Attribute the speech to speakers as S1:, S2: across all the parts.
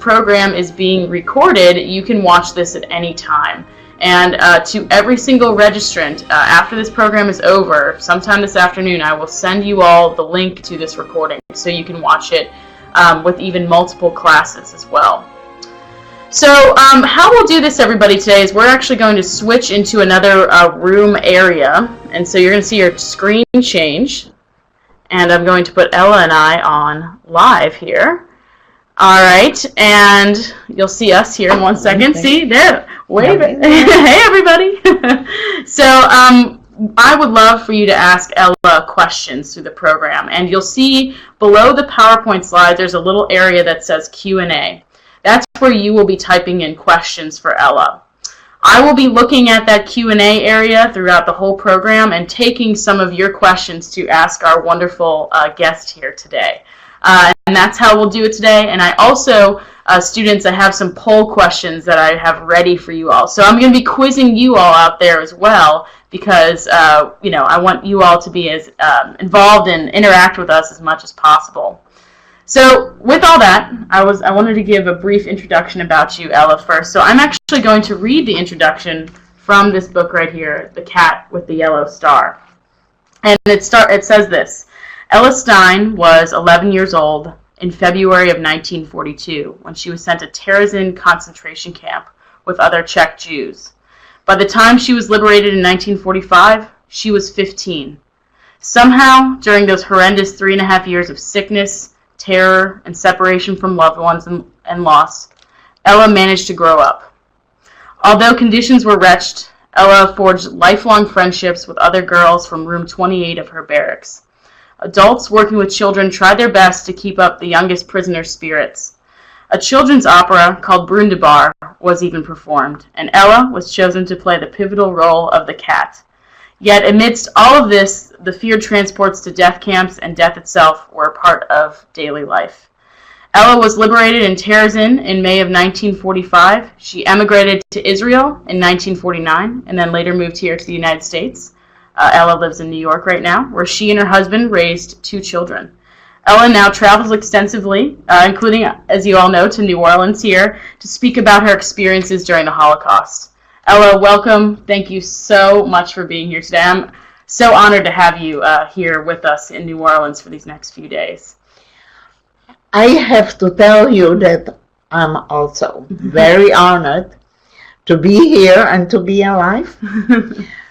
S1: program is being recorded, you can watch this at any time. And to every single registrant, after this program is over, sometime this afternoon, I will send you all the link to this recording so you can watch it with even multiple classes as well. So how we'll do this, everybody, today is we're actually going to switch into another room area. And so you're going to see your screen change. And I'm going to put Ella and I on live here. All right, and you'll see us here in 1 second. See, there, wave it. Hey, everybody. So I would love for you to ask Ella questions through the program. And you'll see below the PowerPoint slide, there's a little area that says Q&A. That's where you will be typing in questions for Ella. I will be looking at that Q&A area throughout the whole program and taking some of your questions to ask our wonderful guest here today. And that's how we'll do it today. And I also, students, I have some poll questions that I have ready for you all. So I'm going to be quizzing you all out there as well because, you know, I want you all to be as involved and interact with us as much as possible. So with all that, I wanted to give a brief introduction about you, Ella, first. So I'm actually going to read the introduction from this book right here, The Cat with the Yellow Star. And it says this. Ella Stein was 11 years old in February of 1942 when she was sent to Terezin concentration camp with other Czech Jews. By the time she was liberated in 1945, she was 15. Somehow, during those horrendous 3.5 years of sickness, terror, and separation from loved ones and loss, Ella managed to grow up. Although conditions were wretched, Ella forged lifelong friendships with other girls from room 28 of her barracks. Adults working with children tried their best to keep up the youngest prisoner's spirits. A children's opera called Brundibar was even performed, and Ella was chosen to play the pivotal role of the cat. Yet amidst all of this, the feared transports to death camps and death itself were a part of daily life. Ella was liberated in Terezin in May of 1945. She emigrated to Israel in 1949 and then later moved here to the United States. Ella lives in New York right now, where she and her husband raised 2 children. Ella now travels extensively, including, as you all know, to New Orleans here, to speak about her experiences during the Holocaust. Ella, welcome. Thank you so much for being here today. I'm so honored to have you here with us in New Orleans for these next few days.
S2: I have to tell you that I'm also very honored to be here and to be alive.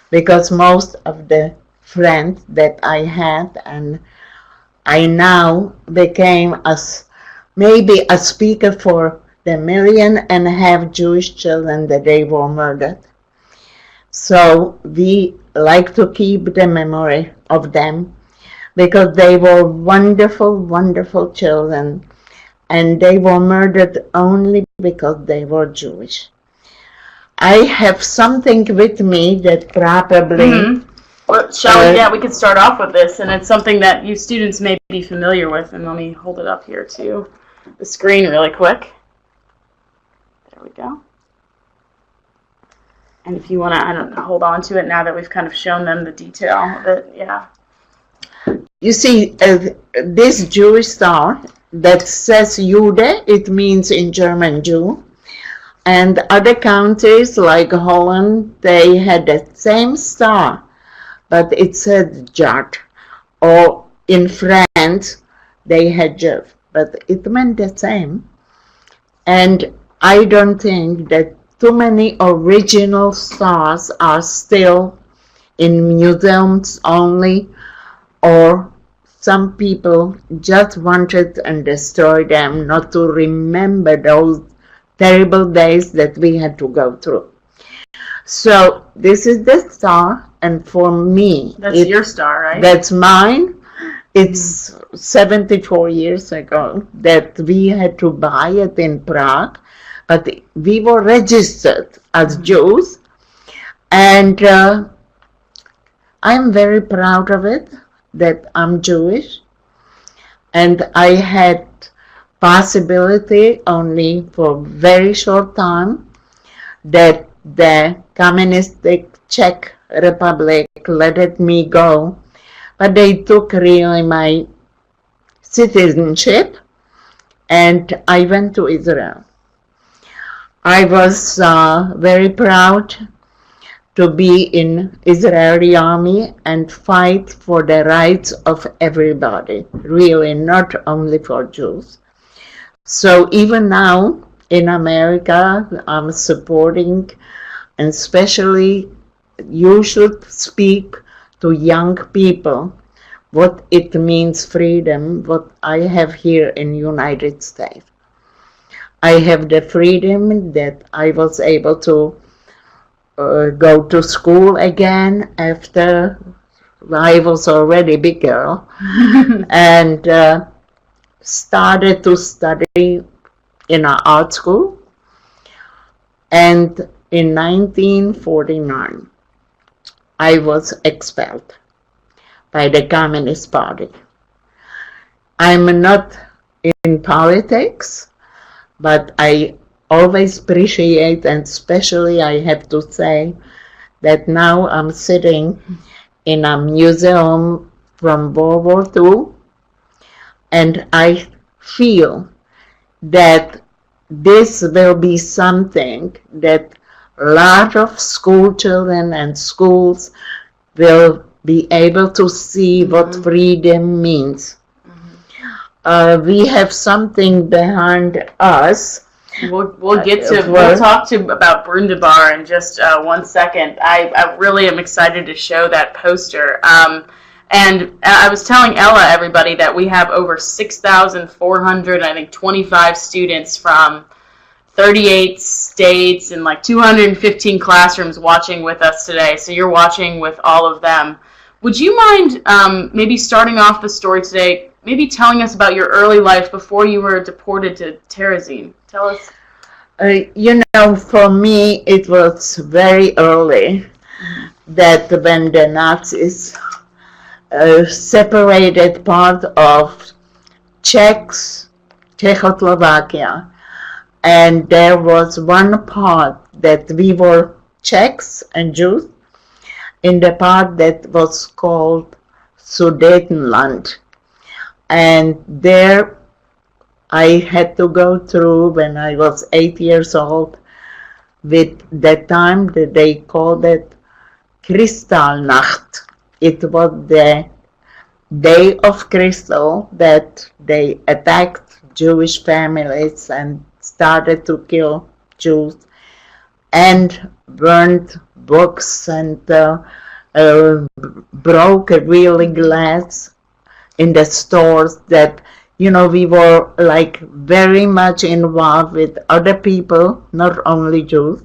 S2: Because most of the friends that I had and I now became maybe a speaker for the 1.5 Jewish children that they were murdered. So we like to keep the memory of them because they were wonderful, wonderful children and they were murdered only because they were Jewish. I have something with me that probably...
S1: Well, we could start off with this, and it's something that you students may be familiar with, and let me hold it up here to the screen really quick. There we go. And if you want to, hold on to it now that we've kind of shown them the detail of it, yeah.
S2: You see, this Jewish star that says Jude, it means in German Jew. And other countries like Holland, they had the same star, but it said Jad. Or in France, they had Jeff, but it meant the same. And I don't think that too many original stars are still in museums only, or some people just wanted and destroyed them not to remember those terrible days that we had to go through. So this is the star, and for me...
S1: That's your star, right?
S2: That's mine. It's 74 years ago that we had to buy it in Prague, but we were registered as Jews, and I'm very proud of it, that I'm Jewish, and I had possibility only for a very short time that the communistic Czech Republic let me go, but they took really my citizenship and I went to Israel. I was very proud to be in Israeli army and fight for the rights of everybody, really, not only for Jews. So even now in America, I'm supporting, and especially you should speak to young people what it means freedom, what I have here in United States. I have the freedom that I was able to go to school again after I was already a big girl and started to study in an art school. And in 1949, I was expelled by the Communist Party. I'm not in politics, but I always appreciate, and especially I have to say that now I'm sitting in a museum from World War II, and I feel that this will be something that a lot of school children and schools will be able to see what freedom means. We have something behind us.
S1: We'll get to we'll talk to about Brundibar in just 1 second. I really am excited to show that poster. And I was telling Ella, everybody, that we have over 6,400, I think 25 students from 38 states and like 215 classrooms watching with us today. So you're watching with all of them. Would you mind maybe starting off the story today, maybe telling us about your early life before you were deported to Terezin? Tell us.
S2: For me, it was very early that when the Nazis separated part of Czechoslovakia, and there was one part that we were Czechs and Jews in the part that was called Sudetenland, and there I had to go through when I was 8 years old with that time that they called it Kristallnacht. It was the day of crystal that they attacked Jewish families and started to kill Jews and burned books and broke really glass in the stores that, we were like very much involved with other people, not only Jews.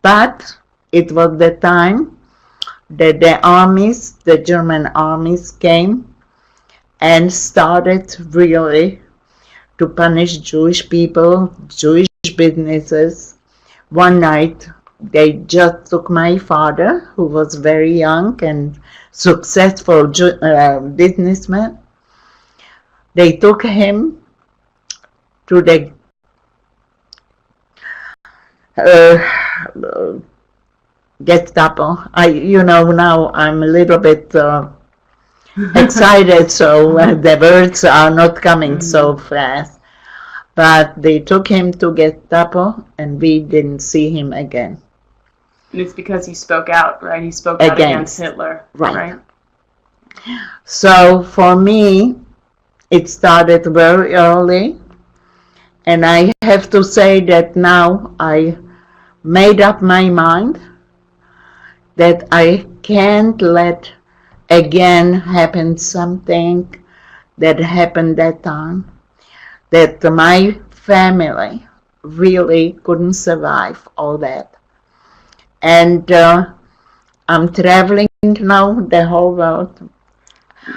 S2: But it was the time that the German armies came and started really to punish Jewish people, Jewish businesses. One night, they just took my father, who was very young and successful businessman. They took him to the Gestapo. Now I'm a little bit excited, so the words are not coming so fast. But they took him to Gestapo, and we didn't see him again.
S1: And it's because he spoke out, right? He spoke out against Hitler, right?
S2: So for me, it started very early, and I have to say that now I made up my mind that I can't let again happen something that happened that time, that my family really couldn't survive all that. And I'm traveling now the whole world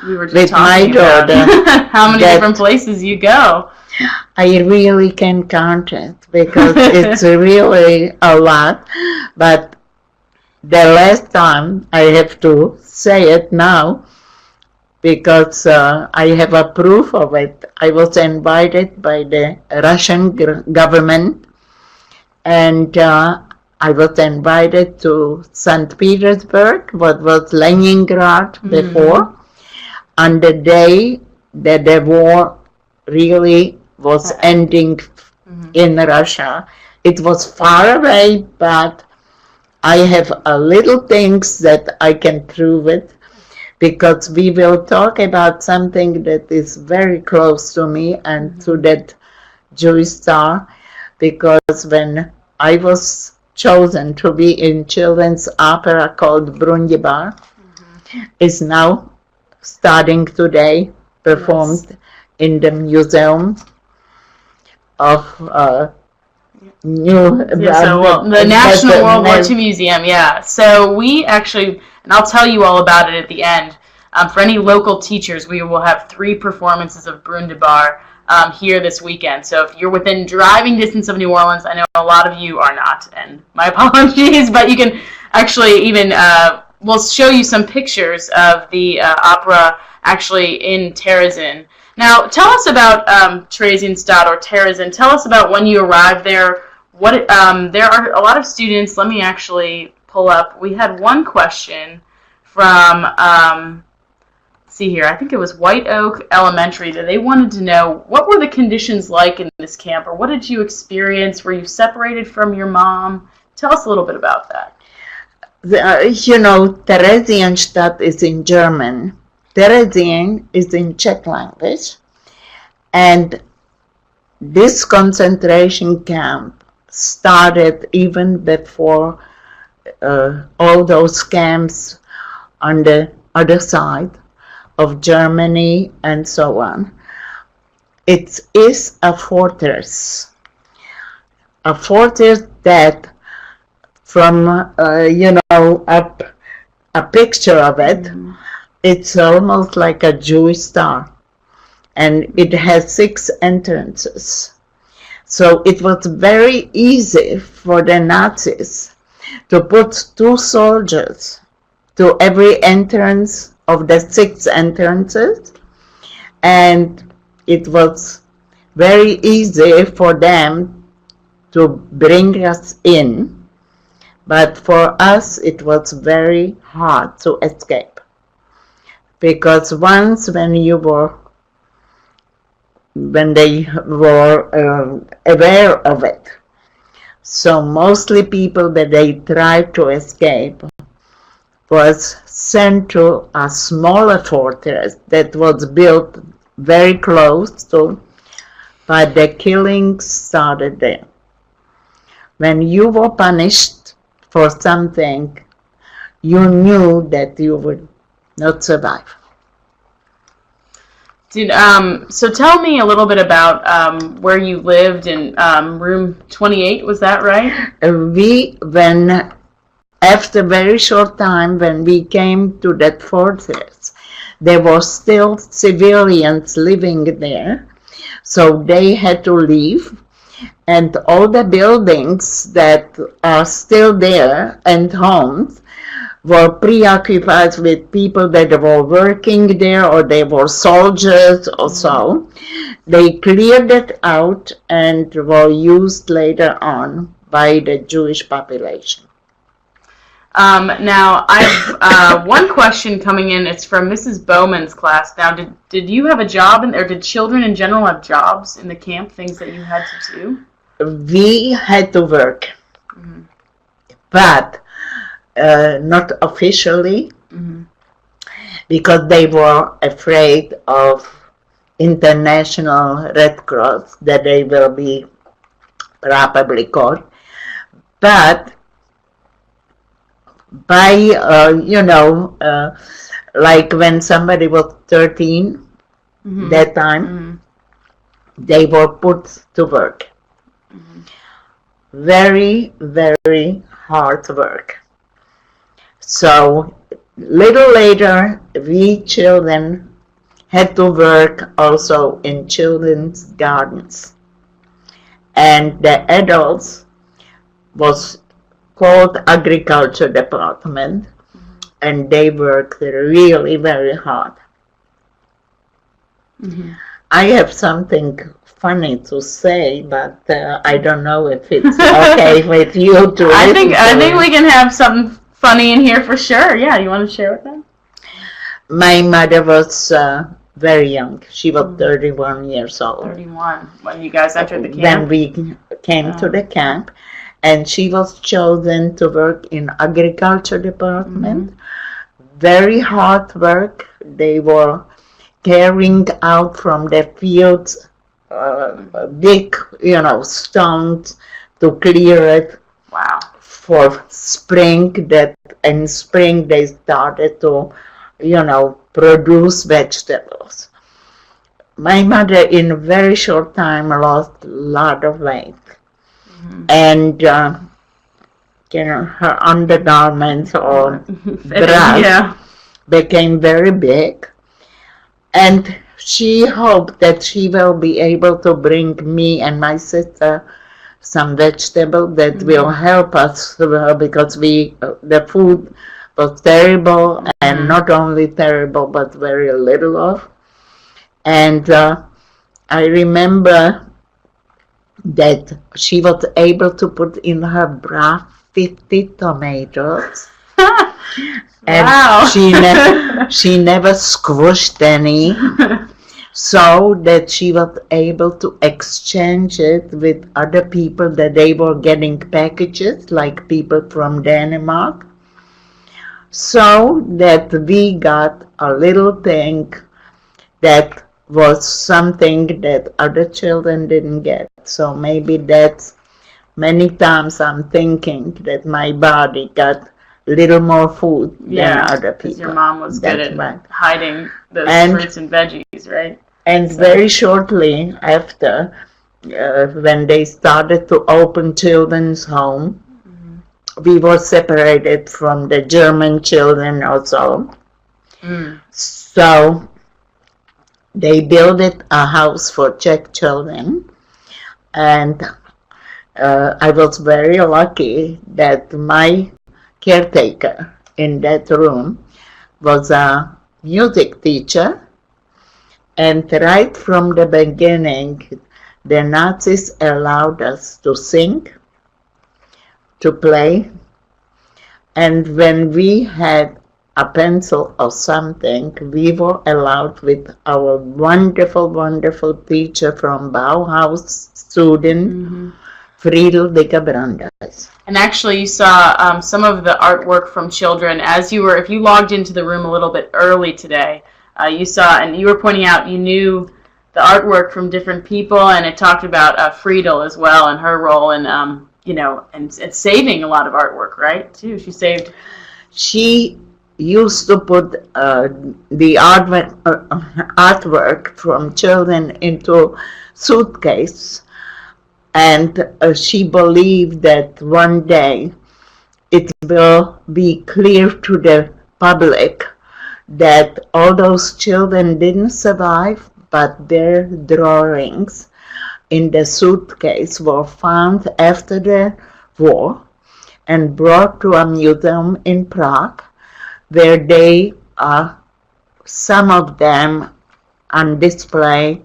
S2: with my daughter.
S1: How many different places you go?
S2: I really can count it because it's really a lot. But the last time, I have to say it now, because I have a proof of it. I was invited by the Russian government, and I was invited to St. Petersburg, what was Leningrad before, on the day that the war really was ending in Russia. It was far away, but I have a little things that I can prove it, because we will talk about something that is very close to me and to that Jewish star, because when I was chosen to be in children's opera called Brundibar, is now starting today, performed in the Museum of
S1: the National World War II Museum, So we actually, and I'll tell you all about it at the end, for any local teachers, we will have 3 performances of Brundibar here this weekend. So if you're within driving distance of New Orleans, I know a lot of you are not, and my apologies, but you can actually even, we'll show you some pictures of the opera actually in Terezin. Now, tell us about Theresienstadt or Terezin. Tell us about when you arrived there. What there are a lot of students. Let me actually pull up. We had one question from, see here, I think it was White Oak Elementary, that they wanted to know, what were the conditions like in this camp, or what did you experience? Were you separated from your mom? Tell us a little bit about that.
S2: Theresienstadt is in German. Terezin is in Czech language, and this concentration camp started even before all those camps on the other side of Germany and so on. It is a fortress that from, a picture of it, it's almost like a Jewish star, and it has 6 entrances. So it was very easy for the Nazis to put 2 soldiers to every entrance of the 6 entrances, and it was very easy for them to bring us in, but for us it was very hard to escape. Because once when they were aware of it, so mostly people that they tried to escape was sent to a smaller fortress that was built very close to, but the killings started there. When you were punished for something, you knew that you would not survive.
S1: So tell me a little bit about where you lived in room 28, was that right?
S2: After a very short time, when we came to that fortress, there were still civilians living there, so they had to leave, and all the buildings that are still there and homes were preoccupied with people that were working there, or they were soldiers or so. They cleared it out and were used later on by the Jewish population.
S1: Now, I have one question coming in. It's from Mrs. Bowman's class. Now, did you have a job, or did children in general have jobs in the camp, things that you had to do?
S2: We had to work, but not officially, because they were afraid of International Red Cross, that they will be probably caught. But by, like when somebody was 13, that time, they were put to work. Very, very hard work. So little later, we children had to work also in children's gardens. And the adults was called agriculture department, and they worked really very hard. I have something funny to say, but I don't know if it's okay with you to
S1: I think we can have something funny in here for sure. Yeah, you want to share with them?
S2: My mother was very young. She was 31 years old.
S1: 31 when you guys entered the camp?
S2: When we came to the camp. And she was chosen to work in agriculture department. Very hard work. They were carrying out from the fields big, stones to clear it.
S1: Wow.
S2: For spring, that in spring they started to, produce vegetables. My mother in a very short time lost a lot of weight. And her undergarments or dress became very big, and she hoped that she will be able to bring me and my sister some vegetable that will help us because the food was terrible, and not only terrible but very little of. And I remember that she was able to put in her bra 50 tomatoes. And
S1: wow.
S2: she never squished any, so that she was able to exchange it with other people, that they were getting packages, like people from Denmark, so that we got a little thing that was something that other children didn't get. So maybe that's, many times I'm thinking that my body got a little more food than other people.
S1: Your mom was good at hiding those fruits and veggies, right?
S2: And very shortly after, when they started to open children's home, we were separated from the German children also. So they built a house for Czech children, and I was very lucky that my caretaker in that room was a music teacher, and right from the beginning the Nazis allowed us to sing, to play, and when we had a pencil or something, we were allowed with our wonderful, wonderful teacher from Bauhaus student, Friedel Brandeis.
S1: And actually you saw some of the artwork from children as you were, if you logged into the room a little bit early today, you saw, and you were pointing out, you knew the artwork from different people, and it talked about Friedel as well and her role in, and saving a lot of artwork, right, too?
S2: She used to put the artwork from children into suitcase, and she believed that one day it will be clear to the public that all those children didn't survive, but their drawings in the suitcase were found after the war and brought to a museum in Prague, where they are, some of them on display,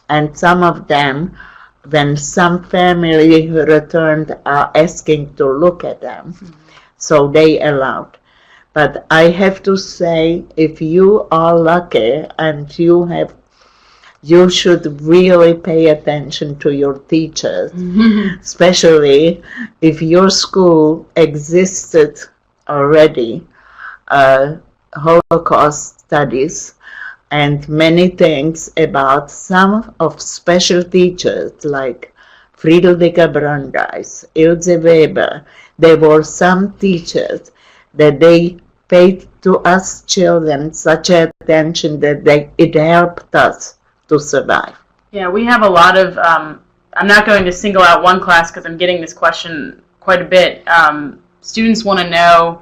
S2: and some of them, when some family returned, are asking to look at them. So they allowed. But I have to say, if you are lucky and you should really pay attention to your teachers, especially if your school existed already, Holocaust studies, and many things about some of special teachers like Friedel Brandeis, Elsa Weber. There were some teachers that they paid to us children such attention that it helped us to survive.
S1: Yeah, we have a lot of, I'm not going to single out one class because I'm getting this question quite a bit. Students want to know,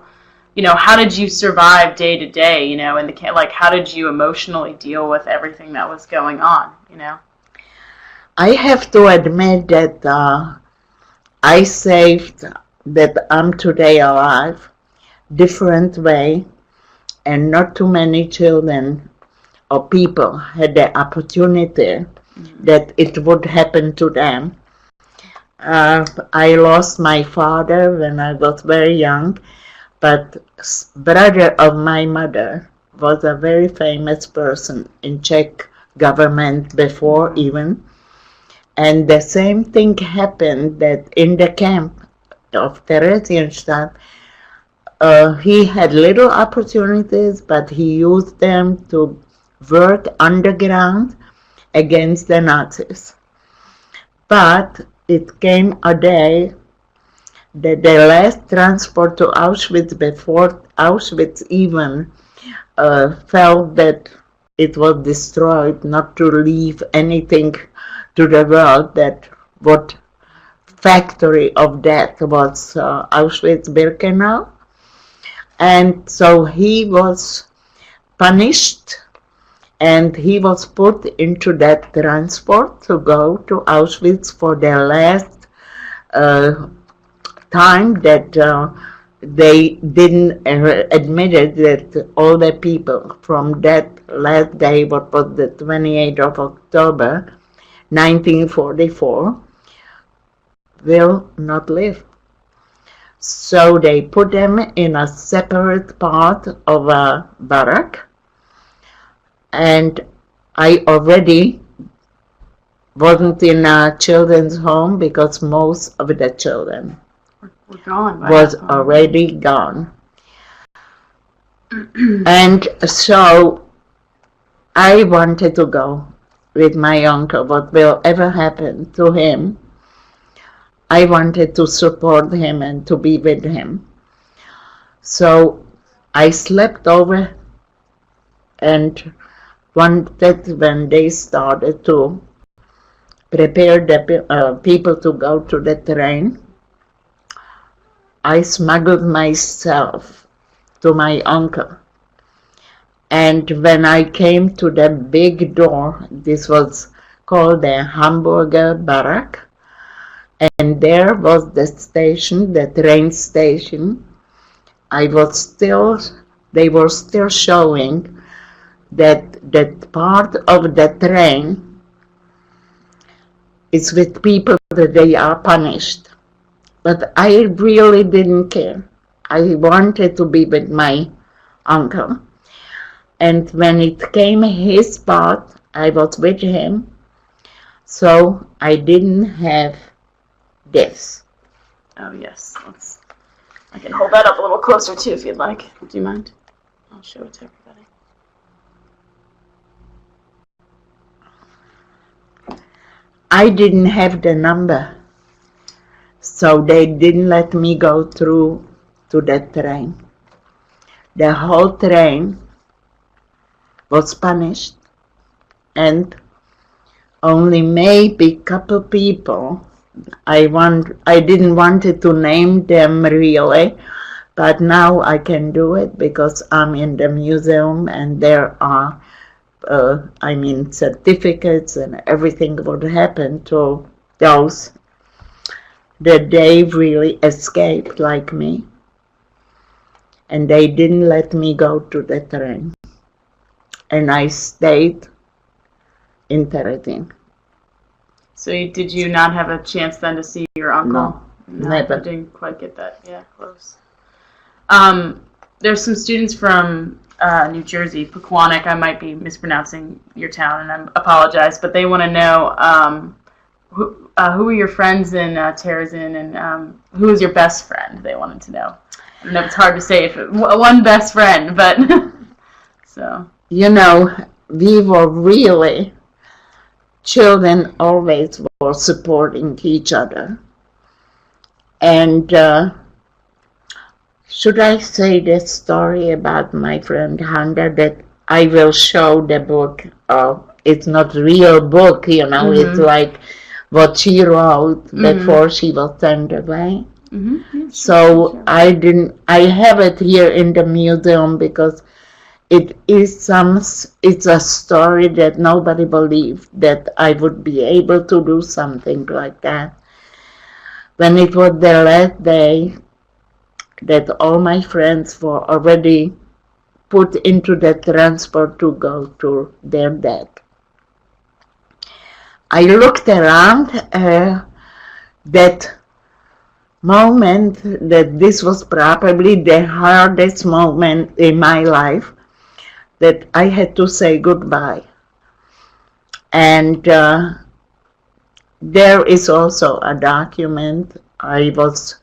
S1: how did you survive day to day, in the camp? Like, how did you emotionally deal with everything that was going on,
S2: I have to admit that I saved that I'm today alive different way, and not too many children or people had the opportunity that it would happen to them. I lost my father when I was very young, but brother of my mother was a very famous person in Czech government before even. And the same thing happened that in the camp of Theresienstadt, he had little opportunities, but he used them to work underground against the Nazis. But it came a day that the last transport to Auschwitz, before Auschwitz even felt that it was destroyed, not to leave anything to the world, that what factory of death was Auschwitz-Birkenau. And so he was punished, and he was put into that transport to go to Auschwitz for the last time that they didn't admit it, that all the people from that last day, what was the 28th of October, 1944, will not live. So they put them in a separate part of a barrack, and I already wasn't in a children's home because most of the children
S1: We're gone.
S2: was already gone. And so I wanted to go with my uncle. What will ever happen to him, I wanted to support him and to be with him. So I slept over and wanted, when they started to prepare the people to go to the train, I smuggled myself to my uncle. And when I came to the big door, this was called the Hamburger Barrack, and there was the station, the train station. They were still showing that part of the train is with people that they are punished. But I really didn't care. I wanted to be with my uncle. And when it came his part, I was with him. So I didn't have this.
S1: Oh, yes. I can hold that up a little closer, too, if you'd like. Do you mind? I'll show it to everybody.
S2: I didn't have the number. So they didn't let me go through to that train. The whole train was punished, and only maybe couple people, I didn't want to name them really, but now I can do it because I'm in the museum and there are certificates and everything would happen to those that they really escaped like me, and they didn't let me go to the train, and I stayed in Terezin.
S1: So did you not have a chance then to see your uncle?
S2: No, never.
S1: I didn't quite get that. Yeah, close. There's some students from New Jersey, Pequannock. I might be mispronouncing your town, and I apologize, but they want to know who are your friends in Terezin, and who is your best friend? They wanted to know. I know it's hard to say if one best friend, but so.
S2: You know, we were really, children always were supporting each other. And should I say this story about my friend Handa, that I will show the book? It's not real book, you know, mm-hmm. It's like what she wrote mm-hmm. before she was sent away. Mm-hmm. So sure. I have it here in the museum because it's a story that nobody believed that I would be able to do something like that. When it was the last day that all my friends were already put into the transport to go to their death, I looked around that moment, that this was probably the hardest moment in my life, that I had to say goodbye. And there is also a document. I was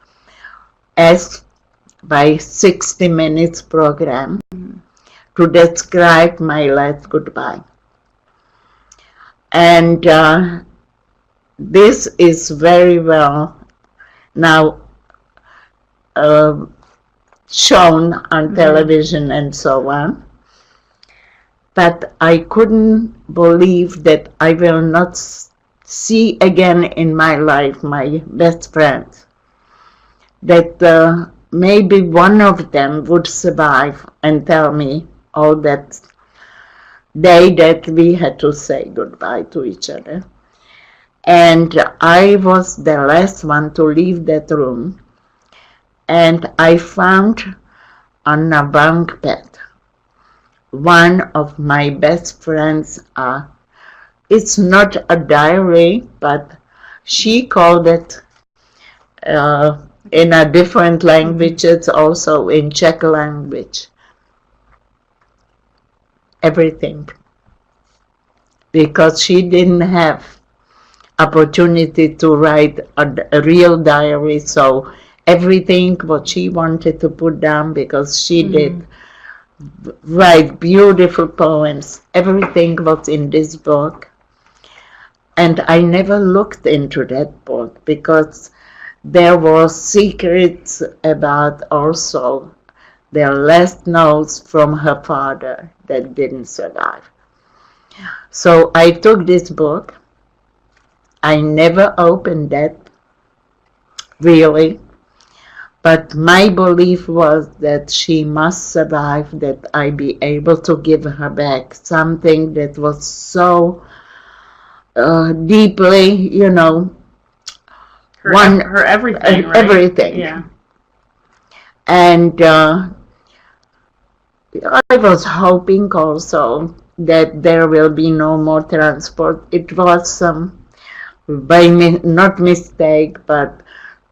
S2: asked by 60 Minutes program to describe my last goodbye. And this is very well now shown on television and so on. But I couldn't believe that I will not see again in my life my best friends. That maybe one of them would survive and tell me all that day that we had to say goodbye to each other. And I was the last one to leave that room. And I found on a bunk bed one of my best friends. It's not a diary, but she called it in a different language. It's also in Czech language. Everything. Because she didn't have opportunity to write a real diary, so everything what she wanted to put down, because she did write beautiful poems, everything was in this book. And I never looked into that book because there were secrets about also their last notes from her father that didn't survive. So I took this book. I never opened that, really. But my belief was that she must survive, that I be able to give her back something that was so deeply, you know,
S1: her everything, right?
S2: Everything.
S1: Yeah.
S2: And I was hoping also that there will be no more transport. It was not mistake, but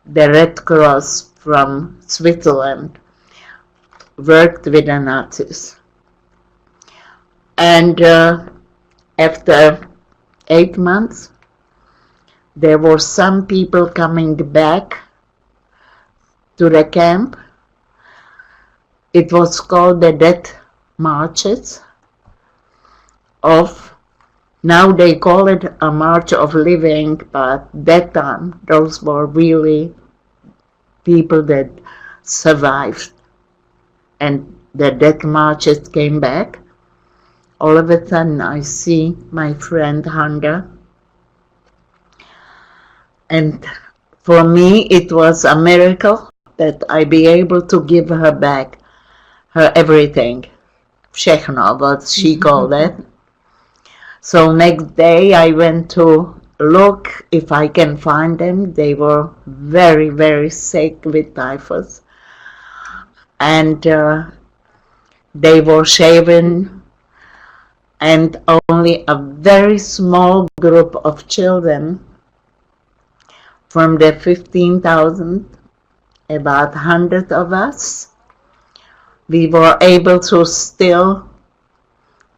S2: the Red Cross from Switzerland worked with the Nazis. And after 8 months, there were some people coming back to the camp. It was called the Death Marches of, now they call it a March of Living, but that time those were really people that survived. And the Death Marches came back. All of a sudden I see my friend Handa. And for me it was a miracle that I be able to give her back her everything. Všechno, what she called it. So next day I went to look if I can find them. They were very, very sick with typhus. And they were shaven, and only a very small group of children from the 15,000, about 100 of us, we were able to still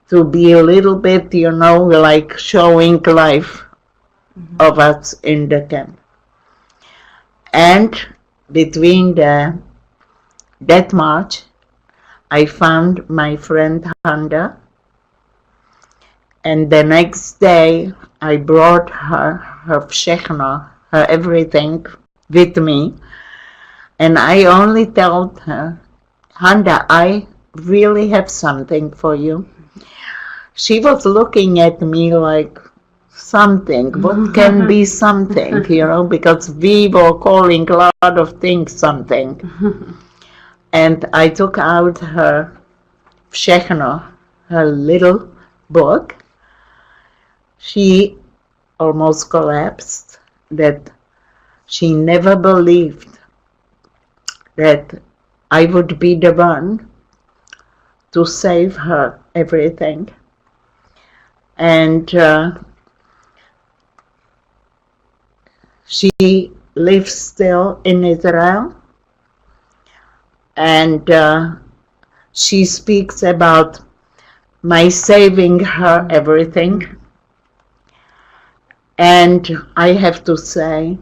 S2: to be a little bit, you know, like showing life of us in the camp. And between the Death March, I found my friend Handa, and the next day I brought her všechno, her everything with me, and I only told her, Handa, I really have something for you. She was looking at me like, something, what can be something, you know, because we were calling a lot of things something. And I took out her všechno, her little book. She almost collapsed, that she never believed that I would be the one to save her everything. And she lives still in Israel, and she speaks about my saving her everything. And I have to say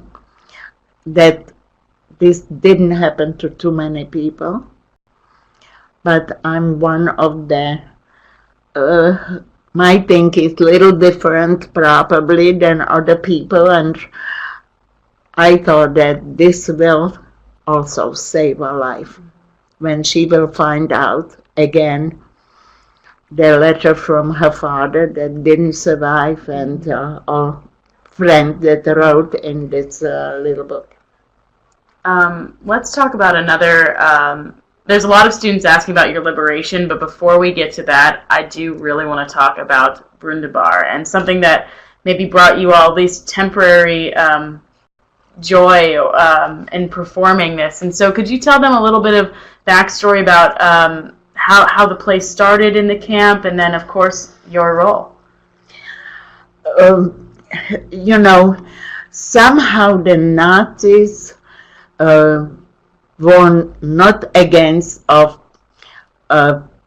S2: that this didn't happen to too many people, but I'm one of the, my think is a little different probably than other people, and I thought that this will also save her life when she will find out again the letter from her father that didn't survive, and our friend that wrote in this little book.
S1: Let's talk about another. There's a lot of students asking about your liberation, but before we get to that, I do really want to talk about Brundibar and something that maybe brought you all these temporary joy in performing this. And so could you tell them a little bit of backstory about how the play started in the camp, and then, of course, your role?
S2: You know, somehow the Nazis were not against of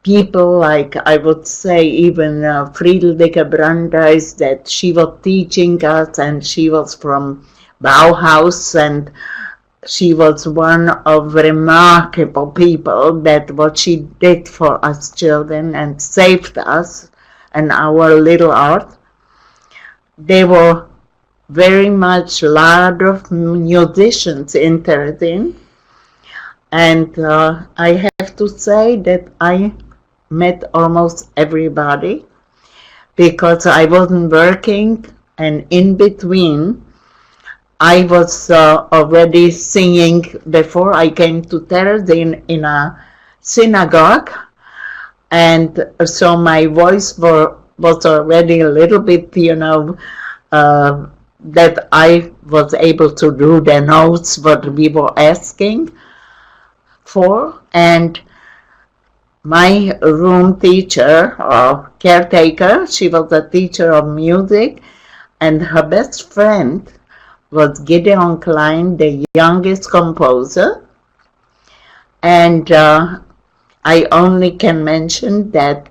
S2: people like, I would say, even Friedrich Brandeis, that she was teaching us, and she was from Bauhaus, and she was one of remarkable people that what she did for us children and saved us and our little art. They were very much a lot of musicians in Terezin, and I have to say that I met almost everybody because I wasn't working, and in between I was already singing before I came to Terezin in a synagogue, and so my voice was already a little bit, you know, that I was able to do the notes what we were asking for. And my room teacher or caretaker, she was a teacher of music, and her best friend was Gideon Klein, the youngest composer. And I only can mention that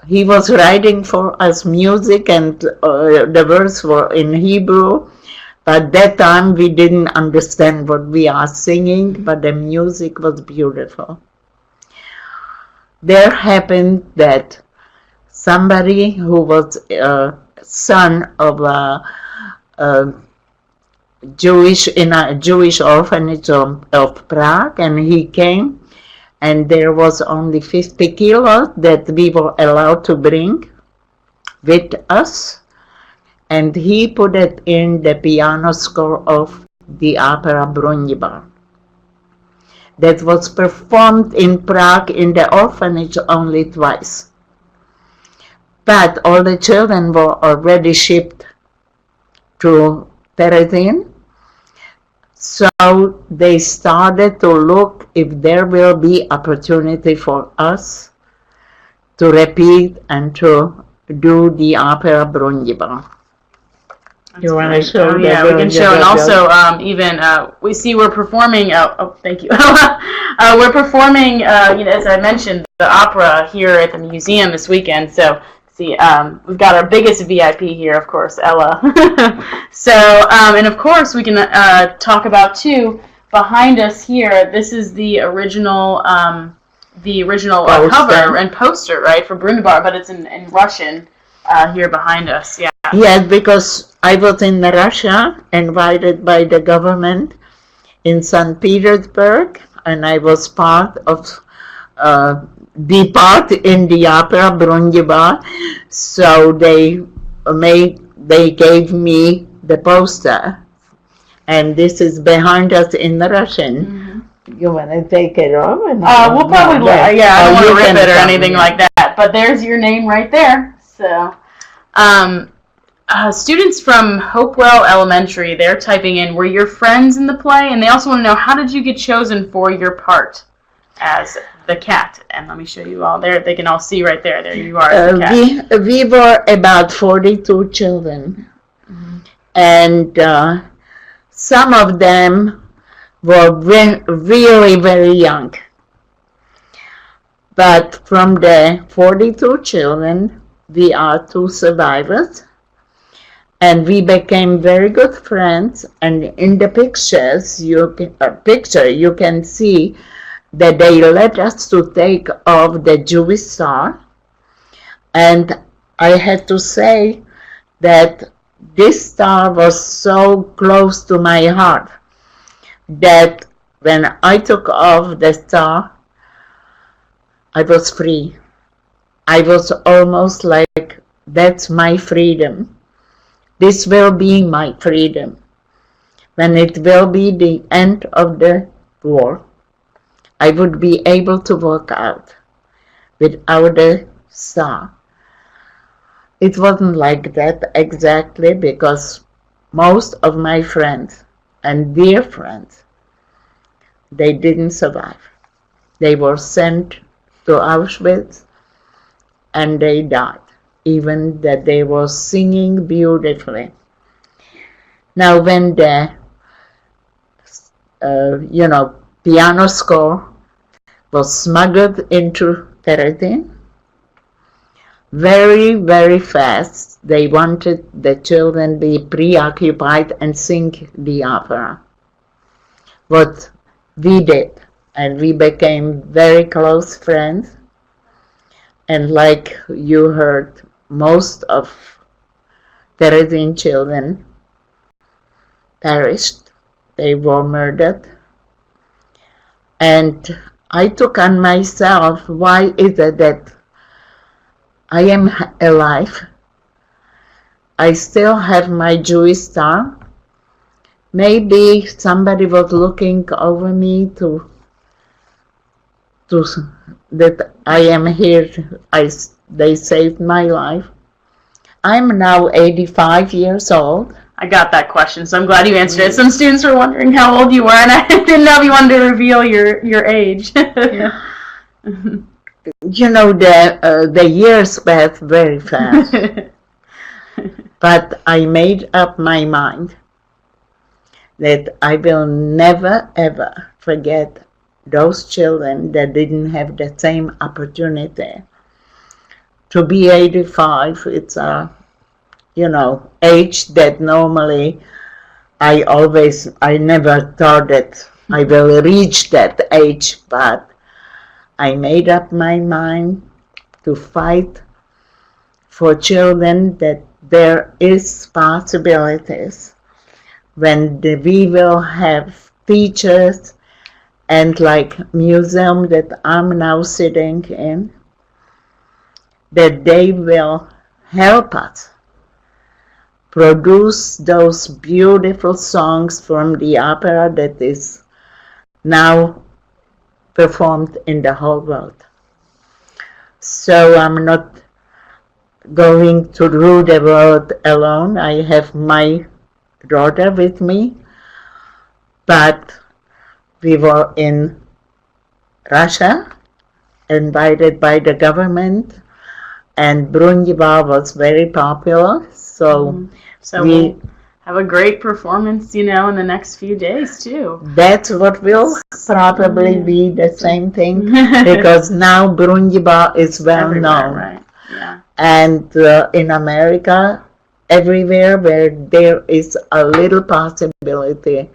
S2: he was writing for us music, and the words were in Hebrew. But that time we didn't understand what we are singing, but the music was beautiful. There happened that somebody who was son of a Jewish, in a Jewish orphanage of Prague, and he came, and there was only 50 kilos that we were allowed to bring with us, and he put it in the piano score of the opera Brundibar. That was performed in Prague in the orphanage only twice. But all the children were already shipped to Terezin, so they started to look if there will be opportunity for us to repeat and to do the opera Brundibar. You want to show?
S1: Oh, yeah, we can show. And also, even we see we're performing. Thank you. We're performing. You know, as I mentioned, the opera here at the museum this weekend. So, see, we've got our biggest VIP here, of course, Ela. So, and of course, we can talk about too. Behind us here, this is the original cover and poster, right, for Brundibar, but it's in Russian here behind us. Yeah.
S2: Yes, because I was in Russia, invited by the government in St. Petersburg, and I was part of the part in the opera Brundibar. So they gave me the poster, and this is behind us in Russian. Mm-hmm. You want to take it off?
S1: We'll probably, I don't want to rip it or anything like that. But there's your name right there. So. Students from Hopewell Elementary, they're typing in, were your friends in the play? And they also want to know, how did you get chosen for your part as the cat? And let me show you all there. They can all see right there. There you are as the cat.
S2: We were about 42 children. Mm-hmm. And some of them were really very young. But from the 42 children, we are 2 survivors. And we became very good friends. And in the picture, you can see that they let us to take off the Jewish star. And I had to say that this star was so close to my heart that when I took off the star, I was free. I was almost like, that's my freedom. This will be my freedom. When it will be the end of the war, I would be able to walk out without a star. It wasn't like that exactly, because most of my friends and dear friends, they didn't survive. They were sent to Auschwitz and they died, even that they were singing beautifully. Now when the piano score was smuggled into Terezin, very, very fast they wanted the children to be preoccupied and sing the opera. What we did, and we became very close friends. And like you heard, most of Terezin children perished. They were murdered. And I took on myself, why is it that I am alive? I still have my Jewish star. Maybe somebody was looking over me to that I am here. They saved my life. I'm now 85 years old.
S1: I got that question, so I'm glad you answered it. Some students were wondering how old you were, and I didn't know if you wanted to reveal your age.
S2: You know, the years passed very fast. But I made up my mind that I will never, ever forget those children that didn't have the same opportunity. To be 85, it's a, age that normally I never thought that I will reach that age, but I made up my mind to fight for children, that there is possibilities when we will have teachers and like museum that I'm now sitting in, that they will help us produce those beautiful songs from the opera that is now performed in the whole world. So I'm not going to rule the world alone. I have my daughter with me, but we were in Russia, invited by the government, and Brundibar was very popular. So
S1: we'll have a great performance, in the next few days too.
S2: That's what will probably be the same thing, because now Brundibar is well known.
S1: Right? Yeah.
S2: And in America, everywhere where there is a little possibility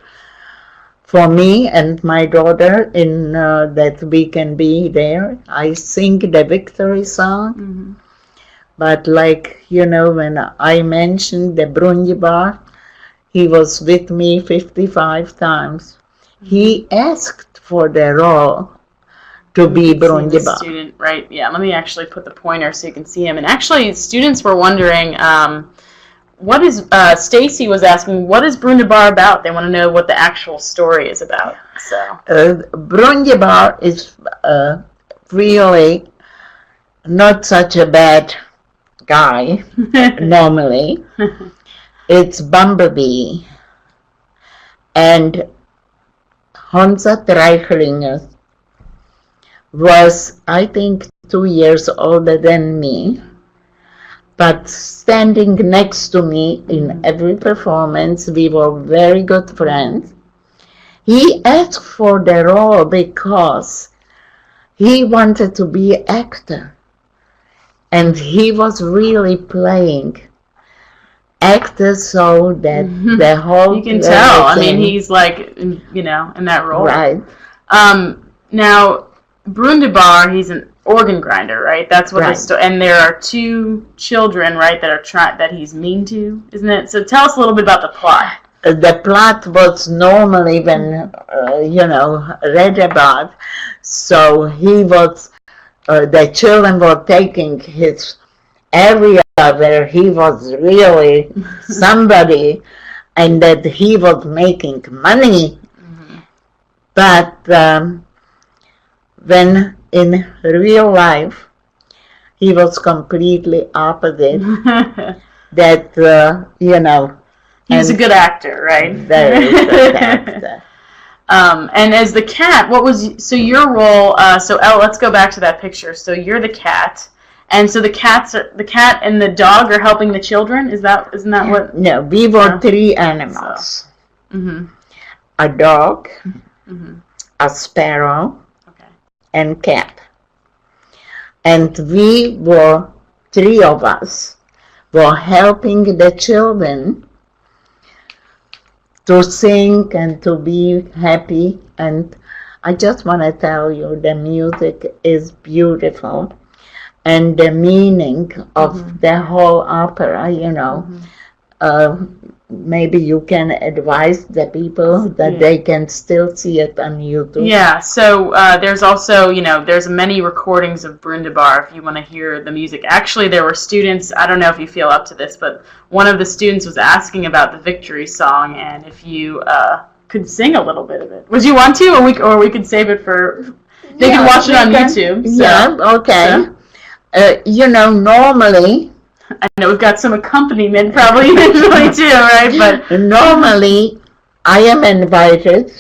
S2: for me and my daughter in that we can be there, I sing the victory song. Mm-hmm. But when I mentioned the Brundibar, he was with me 55 times. Mm-hmm. He asked for the role to be Brundibar.
S1: Student, right? Yeah. Let me actually put the pointer so you can see him. And actually, students were wondering, what is Stacy was asking, what is Brundibar about? They want to know what the actual story is about. So
S2: Brundibar is really not such a bad guy normally. It's Bumblebee and Hansa Treichlinger was, I think, 2 years older than me, but standing next to me in every performance. We were very good friends. He asked for the role because he wanted to be an actor. And he was really playing actor so that the whole
S1: you can tell. I mean, he's like, you know, in that role.
S2: Right.
S1: Now, Brundibar, he's an organ grinder, right? That's what
S2: Right.
S1: and there are two children, right, that are that he's mean to, isn't it? So tell us a little bit about the plot.
S2: The plot was normally when, read about, so he was, the children were taking his area where he was really somebody and that he was making money. But when in real life, he was completely opposite. That,
S1: He was a good actor, right?
S2: Very good actor.
S1: And as the cat, so your role, let's go back to that picture. So you're the cat, and so the cat and the dog are helping the children? Isn't that what?
S2: No, we were three animals.
S1: So.
S2: A dog, a sparrow, and cat. And we were, three of us, were helping the children to sing and to be happy. And I just want to tell you, the music is beautiful. And the meaning of the whole opera, maybe you can advise the people that they can still see it on YouTube.
S1: Yeah, so there's also, there's many recordings of Brundibar if you want to hear the music. Actually, there were students, I don't know if you feel up to this, but one of the students was asking about the victory song, and if you could sing a little bit of it. Would you want to, or we could save it for, they can watch it on YouTube. So.
S2: Yeah, okay. So. Normally,
S1: I know we've got some accompaniment probably usually too, right? But
S2: normally, I am invited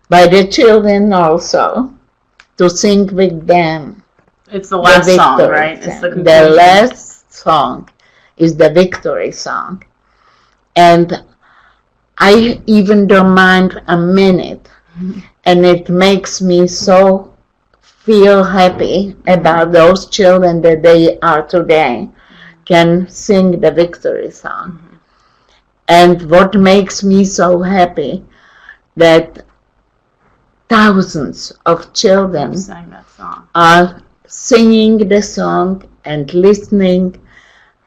S2: by the children also to sing with them.
S1: It's the last song, right? It's
S2: the last song is the victory song. And I even don't mind a minute. And it makes me so feel happy about those children that they are today. Can sing the victory song. And what makes me so happy that thousands of children are singing the song and listening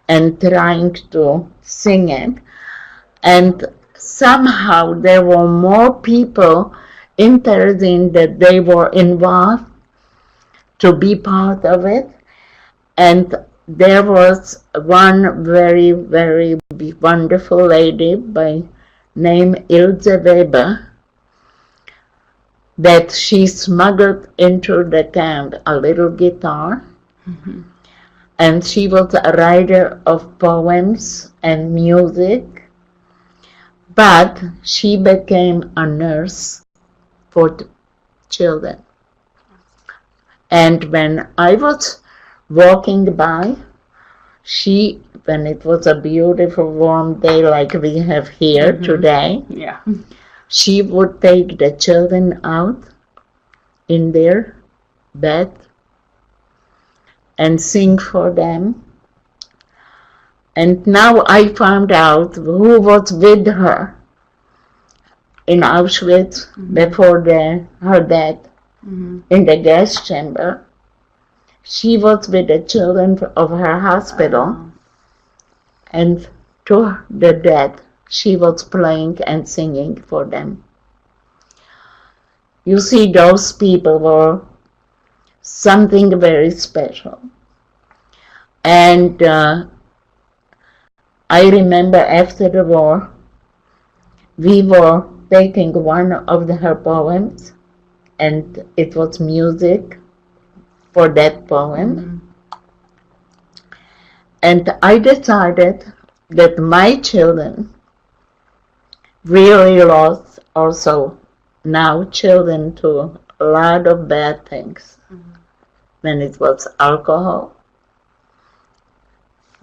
S2: and trying to sing it. And somehow there were more people in Terezin that they were involved to be part of it. And there was one very, very wonderful lady by name Elsa Weber that she smuggled into the camp a little guitar. And she was a writer of poems and music, but she became a nurse for children. And when I was walking by, when it was a beautiful warm day like we have here today, she would take the children out in their bed and sing for them. And now I found out who was with her in Auschwitz before her death in the gas chamber. She was with the children of her hospital, and to the death, she was playing and singing for them. You see, those people were something very special. And I remember after the war, we were taking one of her poems, and it was music for that poem. And I decided that my children really lost also now children to a lot of bad things. When it was alcohol,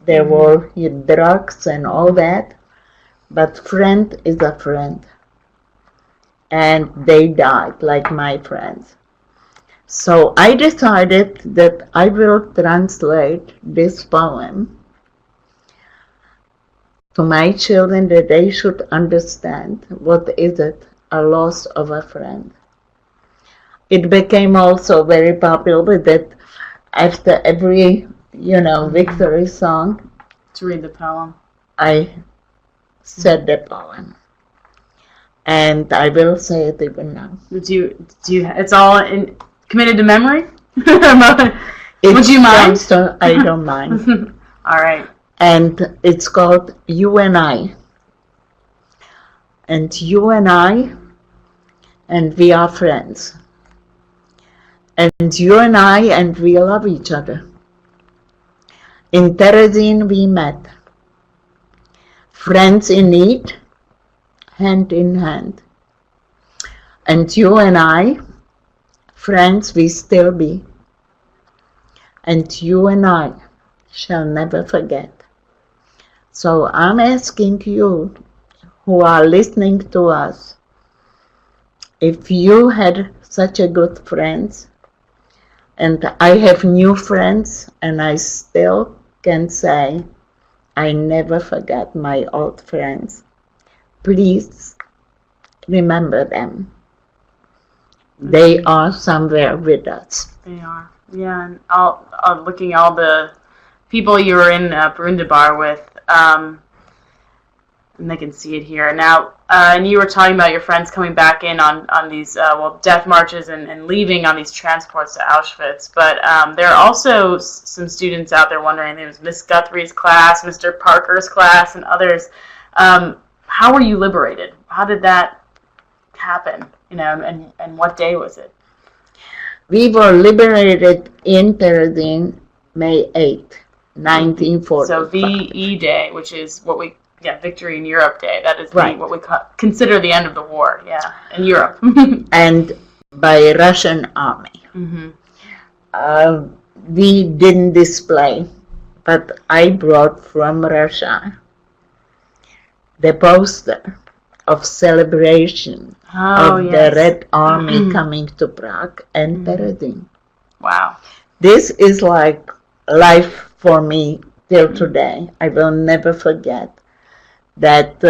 S2: there were drugs and all that, but friend is a friend. And they died like my friends. So I decided that I will translate this poem to my children, that they should understand what is it, a loss of a friend. It became also very popular that after every, victory song,
S1: To read the poem.
S2: I said the poem. And I will say it even now.
S1: Do you? It's all committed to memory. Would you mind?
S2: I don't mind.
S1: All right.
S2: And it's called You and I. And you and I, and we are friends. And you and I, and we love each other. In Terezin we met. Friends in need, hand in hand. And you and I, friends we still be. And you and I shall never forget. So I'm asking you, who are listening to us, if you had such a good friends, and I have new friends, and I still can say, I never forget my old friends. Please remember them. They are somewhere with us.
S1: They are. Yeah, and looking at all the people you were in Brundibar with, and they can see it here. Now, and you were talking about your friends coming back in on these, death marches and leaving on these transports to Auschwitz. But there are also some students out there wondering, there was Miss Guthrie's class, Mr. Parker's class, and others. How were you liberated? How did that happen? And what day was it?
S2: We were liberated in Terezin, May 8th, 1945.
S1: So VE Day, which is what we, Victory in Europe Day. That is
S2: right.
S1: What we consider the end of the war, in Europe.
S2: And by Russian army.
S1: Mm-hmm.
S2: We didn't display, but I brought from Russia the poster of celebration the Red Army coming to Prague and Terezin.
S1: Wow.
S2: This is like life for me till today. I will never forget that,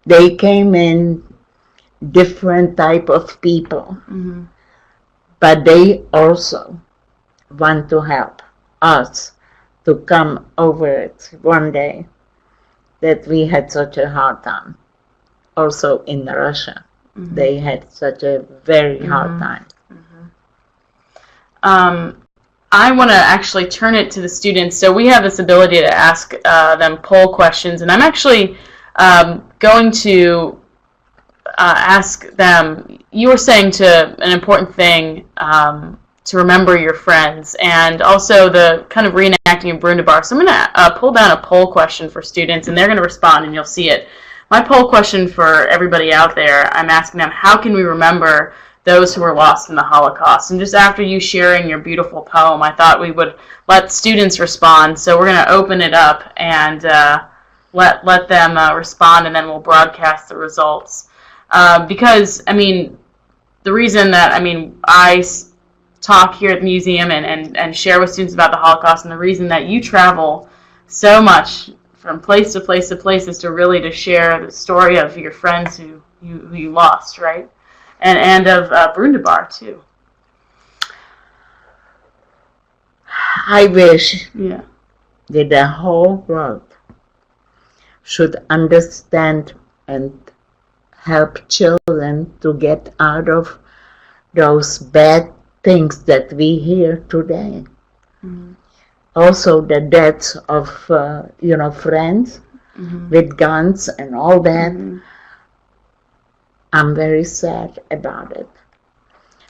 S2: they came in different type of people, but they also want to help us to come over it one day that we had such a hard time. Also in Russia, they had such a very hard time.
S1: I want to actually turn it to the students. So we have this ability to ask them poll questions, and I'm actually going to ask them, you were saying an important thing, to remember your friends, and also the kind of reenacting of Brundibar. So I'm going to pull down a poll question for students, and they're going to respond, and you'll see it. My poll question for everybody out there, I'm asking them, how can we remember those who were lost in the Holocaust? And just after you sharing your beautiful poem, I thought we would let students respond. So we're going to open it up and let them respond, and then we'll broadcast the results. Because, the reason that, I talk here at the museum and share with students about the Holocaust, and the reason that you travel so much from place to place to place is to share the story of your friends who you lost, right? And of Brundibar, too.
S2: I wish that the whole world should understand and help children to get out of those bad things that we hear today. Also the deaths of, friends with guns and all that. I'm very sad about it.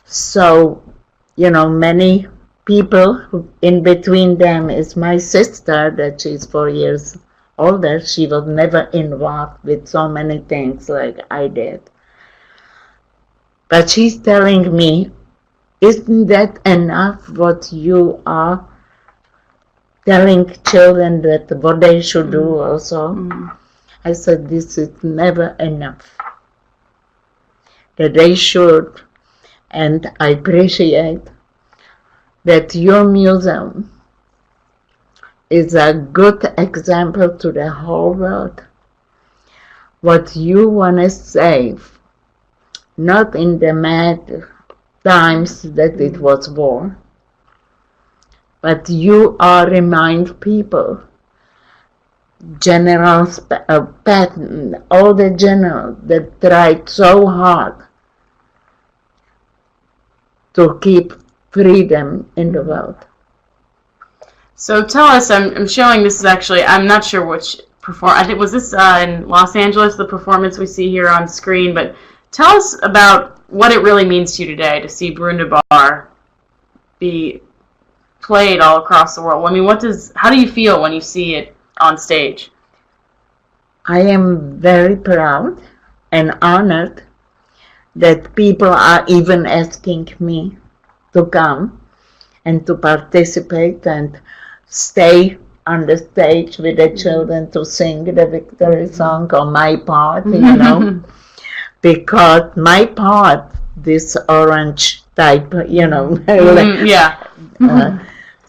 S2: So, many people, in between them is my sister, that she's 4 years older. She was never involved with so many things like I did. But she's telling me, isn't that enough what you are telling children that what they should do also? I said, this is never enough. That they should And I appreciate that your museum is a good example to the whole world. What you want to save, not in the mad times that it was war, but you are remind people, generals, Patton, all the generals that tried so hard to keep freedom in the world.
S1: So tell us, I'm showing this is actually, I'm not sure which I think, was this in Los Angeles, the performance we see here on screen, but tell us about what it really means to you today to see Brundibar be played all across the world. I mean, how do you feel when you see it on stage?
S2: I am very proud and honored that people are even asking me to come and to participate and stay on the stage with the children to sing the victory song on my part, because my part, this orange type,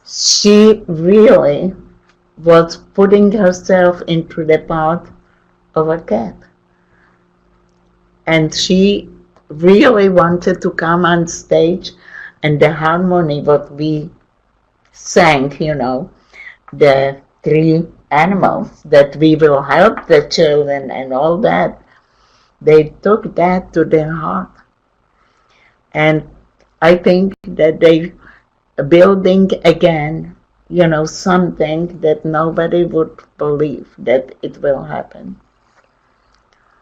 S2: she really was putting herself into the part of a cat. And she really wanted to come on stage, and the harmony what we sang, the 3 animals, that we will help the children and all that, they took that to their heart. And I think that they building again, something that nobody would believe that it will happen.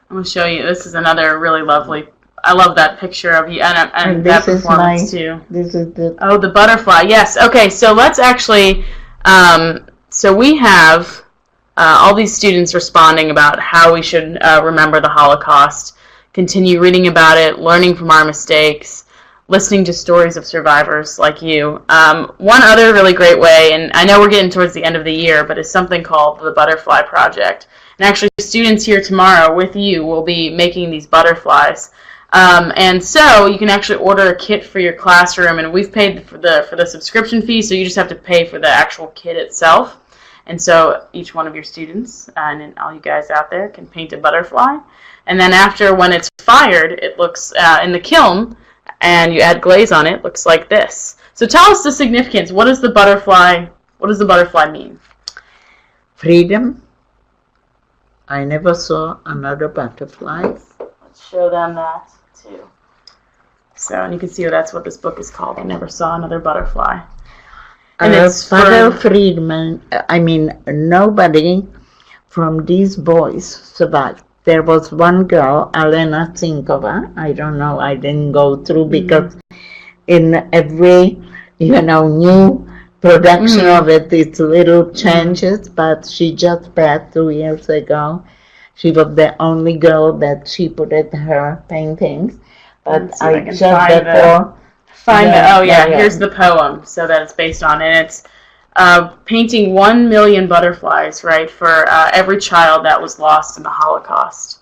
S1: I'm going to show you, this is another really lovely, I love that picture of you and that performance too.
S2: This is
S1: the butterfly, yes. Okay, so let's actually, so we have all these students responding about how we should remember the Holocaust, continue reading about it, learning from our mistakes, listening to stories of survivors like you. One other really great way, and I know we're getting towards the end of the year, but it's something called the Butterfly Project. And actually, students here tomorrow with you will be making these butterflies. And so you can actually order a kit for your classroom, and we've paid for the subscription fee, so you just have to pay for the actual kit itself. And so each one of your students and all you guys out there can paint a butterfly. And then after, when it's fired, it looks in the kiln, and you add glaze on it, looks like this. So tell us the significance. What does the butterfly mean?
S2: Freedom. I never saw another butterfly.
S1: Let's show them that too. So, and you can see that's what this book is called. I never saw another butterfly. And it's
S2: Father Friedman, nobody from these boys survived. There was one girl, Alena Zinkova. I don't know, I didn't go through because in every, new production of it, it's little changes, but she just passed 2 years ago. She was the only girl that she put at her paintings. But I just before...
S1: Here's the poem, so that it's based on, and it's painting 1 million butterflies, right, for every child that was lost in the Holocaust.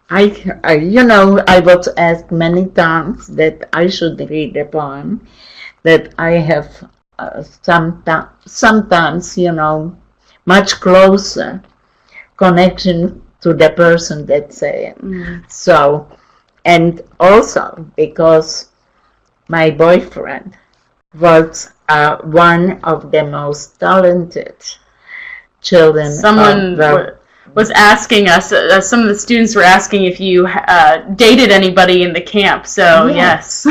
S2: I was asked many times that I should read a poem, that I have sometimes, much closer connection to the person that say it. So, and also because my boyfriend was one of the most talented children.
S1: Someone was asking us, some of the students were asking if you dated anybody in the camp, so yes.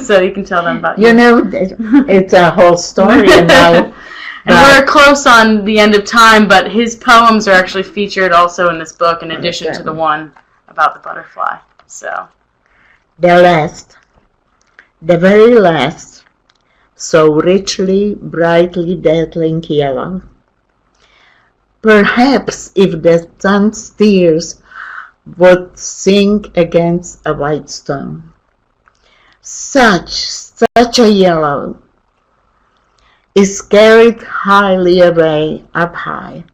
S1: So you can tell them about you.
S2: It's a whole story now.
S1: And we're close on the end of time, but his poems are actually featured also in this book, in addition to the one about the butterfly. So
S2: the very last, so richly, brightly dazzling yellow. Perhaps if the sun's tears would sink against a white stone. Such a yellow is carried highly away, up high.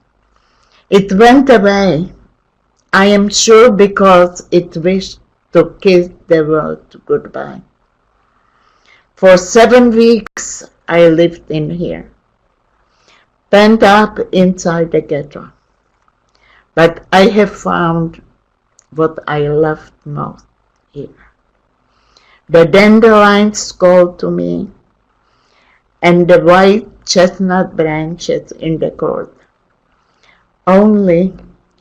S2: It went away, I am sure, because it wished to kiss the world goodbye. For 7 weeks, I lived in here, pent up inside the ghetto. But I have found what I loved most here. The dandelions called to me, and the white chestnut branches in the court. Only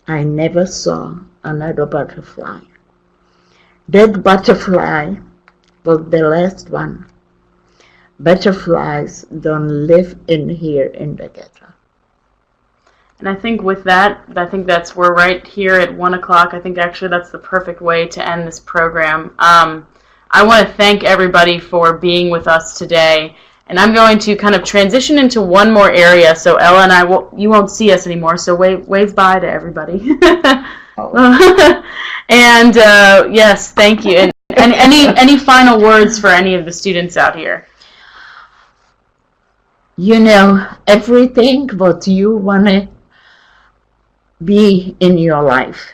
S2: I never saw another butterfly. That butterfly was the last one. Butterflies don't live in here in the ghetto.
S1: And I think with that, we're right here at 1 o'clock. I think actually that's the perfect way to end this program. I want to thank everybody for being with us today. And I'm going to kind of transition into one more area. So Ella and you won't see us anymore. So wave bye to everybody. And yes, thank you. And any final words for any of the students out here?
S2: You know, everything what you want to be in your life.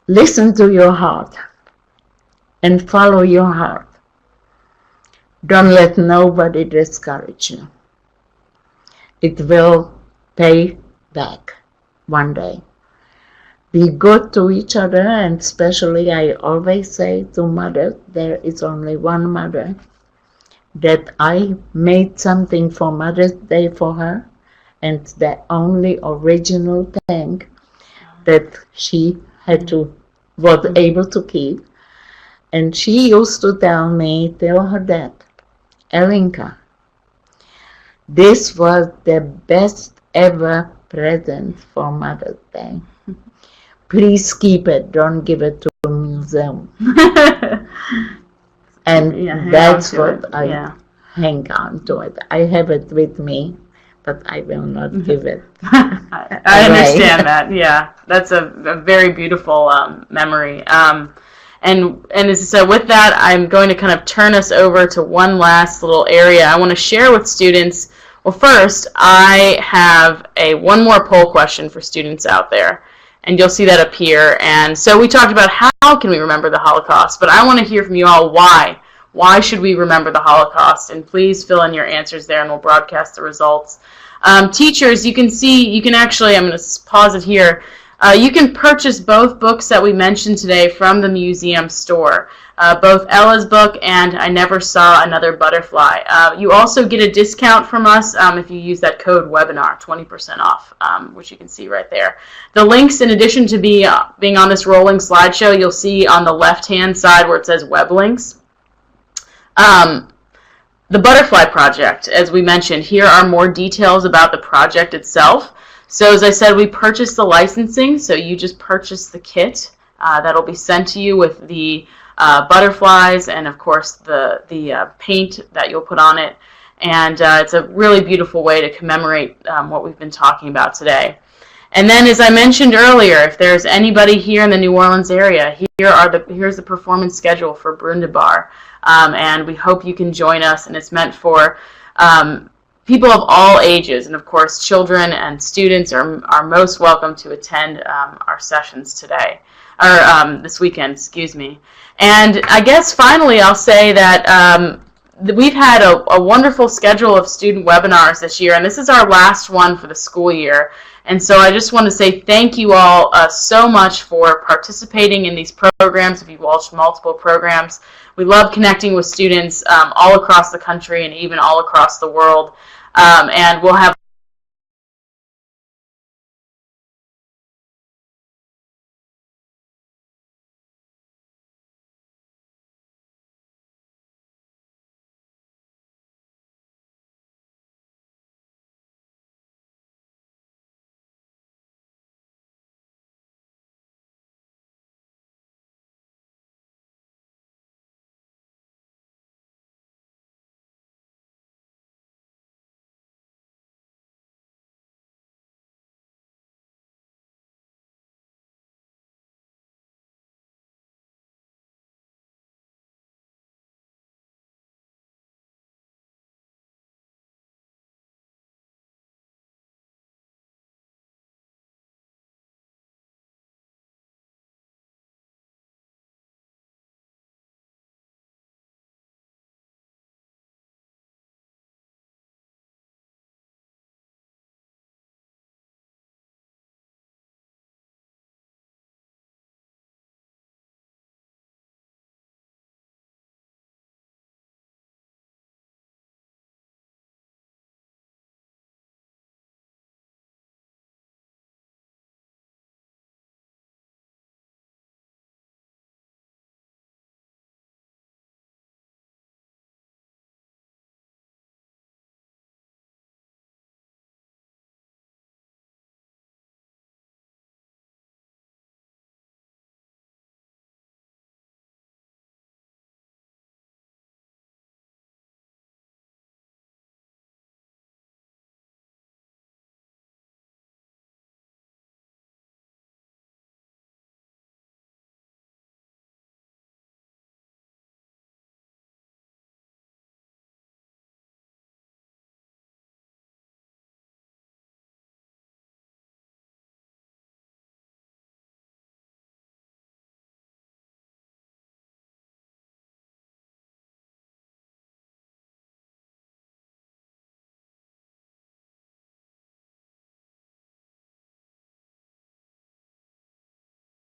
S2: Listen to your heart and follow your heart. Don't let nobody discourage you. It will pay back one day. Be good to each other, and especially I always say to mothers, there is only one mother, that I made something for Mother's Day for her, and the only original thing that she was able to keep. And she used to tell her dad, Elinka, this was the best ever present for Mother's Day. Please keep it, don't give it to a museum. And that's what I hang on to it. I have it with me, but I will not give it.
S1: I understand that. Yeah, that's a very beautiful memory. And as I said, with that, I'm going to kind of turn us over to one last little area I want to share with students. Well, first, I have one more poll question for students out there, and you'll see that up here. And so we talked about how can we remember the Holocaust, but I want to hear from you all why. Why should we remember the Holocaust? And please fill in your answers there, and we'll broadcast the results. Teachers, you can actually, I'm going to pause it here. You can purchase both books that we mentioned today from the museum store, both Ella's book and I Never Saw Another Butterfly. You also get a discount from us if you use that code webinar, 20% off, which you can see right there. The links, in addition to being on this rolling slideshow, you'll see on the left-hand side where it says web links. The Butterfly Project, as we mentioned, here are more details about the project itself. So as I said, we purchased the licensing, so you just purchase the kit that'll be sent to you with the butterflies and, of course, the paint that you'll put on it. And it's a really beautiful way to commemorate what we've been talking about today. And then, as I mentioned earlier, if there's anybody here in the New Orleans area, here's the performance schedule for Brundibar. And we hope you can join us, and it's meant for people of all ages, and of course children and students are most welcome to attend our sessions today, or this weekend, excuse me. And I guess finally I'll say that we've had a wonderful schedule of student webinars this year, and this is our last one for the school year. And so I just want to say thank you all so much for participating in these programs. If you've watched multiple programs, we love connecting with students all across the country and even all across the world. And we'll have